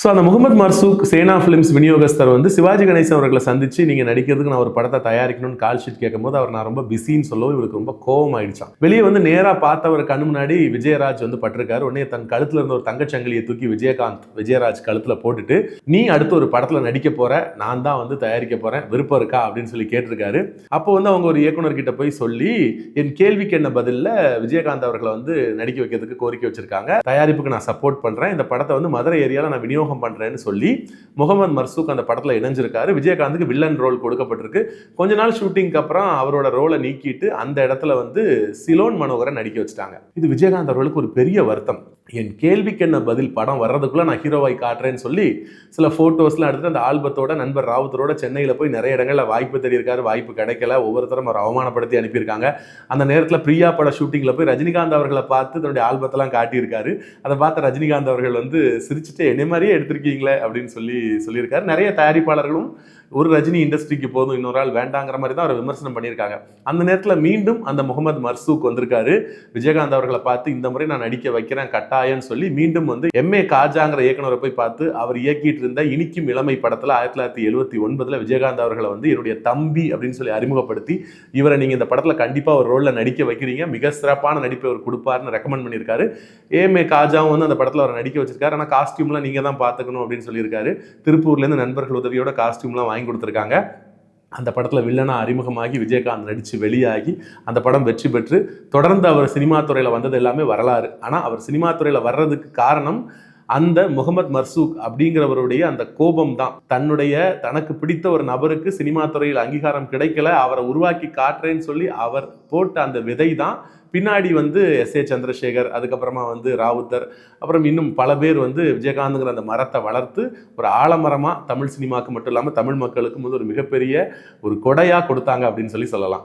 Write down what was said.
So அந்த முகமது மர்சூக் சேனா films விநியோகஸ்தர் வந்து சிவாஜி கணேசன் அவர்களை சந்திச்சு நீங்கள் நடிக்கிறதுக்கு நான் ஒரு படத்தை தயாரிக்கணும்னு கால் ஷீட் கேட்கும்போது அவர் நான் ரொம்ப பிஸின்னு சொல்லவும் இவருக்கு ரொம்ப கோவம் ஆயிடுச்சான். வெளியே வந்து நேராக பார்த்தவர் கண்ணு முன்னாடி விஜயராஜ் வந்து பட்டிருக்காரு. உடனே தன் கழுத்துல இருந்த ஒரு தங்கச்சங்கிலியை தூக்கி விஜயராஜ் கழுத்துல போட்டுட்டு, நீ அடுத்து ஒரு படத்துல நடிக்க போற, நான் தான் வந்து தயாரிக்க போறேன், விருப்பம் இருக்கா அப்படின்னு சொல்லி கேட்டிருக்காரு. அப்போ வந்து அவங்க ஒரு இயக்குனர் கிட்ட போய் சொல்லி என் கேள்விக்கு என்ன பதில்ல விஜயகாந்த் அவர்களை வந்து நடிக்க வைக்கிறதுக்கு கோரிக்கை வச்சிருக்காங்க. தயாரிப்புக்கு நான் சப்போர்ட் பண்றேன், இந்த படத்தை வந்து மதுரை ஏரியால நான் விநியோகம் பண்றேன்னு சொல்லி முகமது மர்சூக் அந்த படத்துல இணைஞ்சிருக்காரு. விஜயகாந்துக்கு வில்லன் ரோல் கொடுக்கப்பட்டிருக்கு. கொஞ்ச நாள் ஷூட்டிங்க்கு அப்புறம் அவரோட ரோலை நீக்கிட்டு அந்த இடத்துல வந்து சிலோன் மனோகரை நடிக்க வச்சுட்டாங்க. இது விஜயகாந்த் அவர்களுக்கு ஒரு பெரிய வருத்தம். என் கேள்விக்கு என்ன பதில் படம் வர்றதுக்குள்ள நான் ஹீரோவாய் காட்டுறேன்னு சொல்லி சில போட்டோஸ்லாம் எடுத்துட்டு அந்த ஆல்பத்தோட நண்பர் ராவுத்தரோட சென்னையில போய் நிறைய இடங்கள்ல வாய்ப்பு தேடி இருக்காரு. வாய்ப்பு கிடைக்கல. ஒவ்வொருத்தரும் அவர் அவமானப்படுத்தி அனுப்பியிருக்காங்க. அந்த நேரத்தில் பிரியா பட ஷூட்டிங்ல போய் ரஜினிகாந்த் அவர்களை பார்த்து தன்னுடைய ஆல்பத்தெல்லாம் காட்டியிருக்காரு. அதை பார்த்த ரஜினிகாந்த் அவர்கள் வந்து சிரிச்சுட்டு என்ன மாதிரியே எடுத்திருக்கீங்களே அப்படின்னு சொல்லியிருக்காரு. நிறைய தயாரிப்பாளர்களும் ஒரு ரஜினி இண்டஸ்ட்ரிக்கு போதும், இன்னொரு ஆள் வேண்டாங்கிற மாதிரி தான் அவர் விமர்சனம் பண்ணியிருக்காங்க. அந்த நேரத்தில் மீண்டும் அந்த முகமது மர்சூக் வந்திருக்காரு. விஜயகாந்த் அவர்களை பார்த்து இந்த முறை நான் நடிக்க வைக்கிறேன் கட்டாயம்னு சொல்லி மீண்டும் வந்து எம்ஏ காஜாங்கிற இயக்குனரை போய் பார்த்து அவர் இயக்கிட்டு இருந்த இனிக்கும் இளமை படத்தில் 1979 விஜயகாந்த் அவர்களை வந்து என்னுடைய தம்பி அப்படின்னு சொல்லி அறிமுகப்படுத்தி இவரை நீங்கள் இந்த படத்தில் கண்டிப்பாக ஒரு ரோலில் நடிக்க வைக்கிறீங்க, மிக சிறப்பான நடிப்பை அவர் கொடுப்பாருன்னு ரெக்கமெண்ட் பண்ணியிருக்காரு. எம்ஏ காஜாவும் வந்து அந்த படத்தில் அவரை நடிக்க வச்சிருக்காரு. ஆனால் காஸ்டியூம்லாம் நீங்கள் தான் பார்த்துக்கணும் அப்படின்னு சொல்லியிருக்காரு. திருப்பூர்லேருந்து நண்பர்கள் உதவியோட காஸ்டியூம்லாம் வாங்கி கொடுத்துருக்காங்க. அந்த படத்தில் வில்லனா அறிமுகமாகி விஜயகாந்த் நடித்து வெளியாகி அந்த படம் வெற்றி பெற்று தொடர்ந்து அவர் சினிமா துறையில் வந்தது எல்லாமே வரலாறு. ஆனால் அவர் சினிமா துறையில் வர்றதுக்கு காரணம் அந்த முகமது மர்சூக் அப்படிங்கிறவருடைய அந்த கோபம் தான். தனக்கு பிடித்த ஒரு நபருக்கு சினிமா துறையில் அங்கீகாரம் கிடைக்கல, அவரை உருவாக்கி காட்டுறேன்னு சொல்லி அவர் போட்ட அந்த விதை தான் பின்னாடி வந்து எஸ் ஏ சந்திரசேகர், அதுக்கப்புறமா வந்து ராவுத்தர், அப்புறம் இன்னும் பல பேர் வந்து விஜயகாந்துங்கிற அந்த மரத்தை வளர்த்து ஒரு ஆலமரமாக தமிழ் சினிமாவுக்கு மட்டும் இல்லாமல் தமிழ் மக்களுக்கும் வந்து ஒரு மிகப்பெரிய ஒரு கொடையாக கொடுத்தாங்க அப்படின்னு சொல்லலாம்.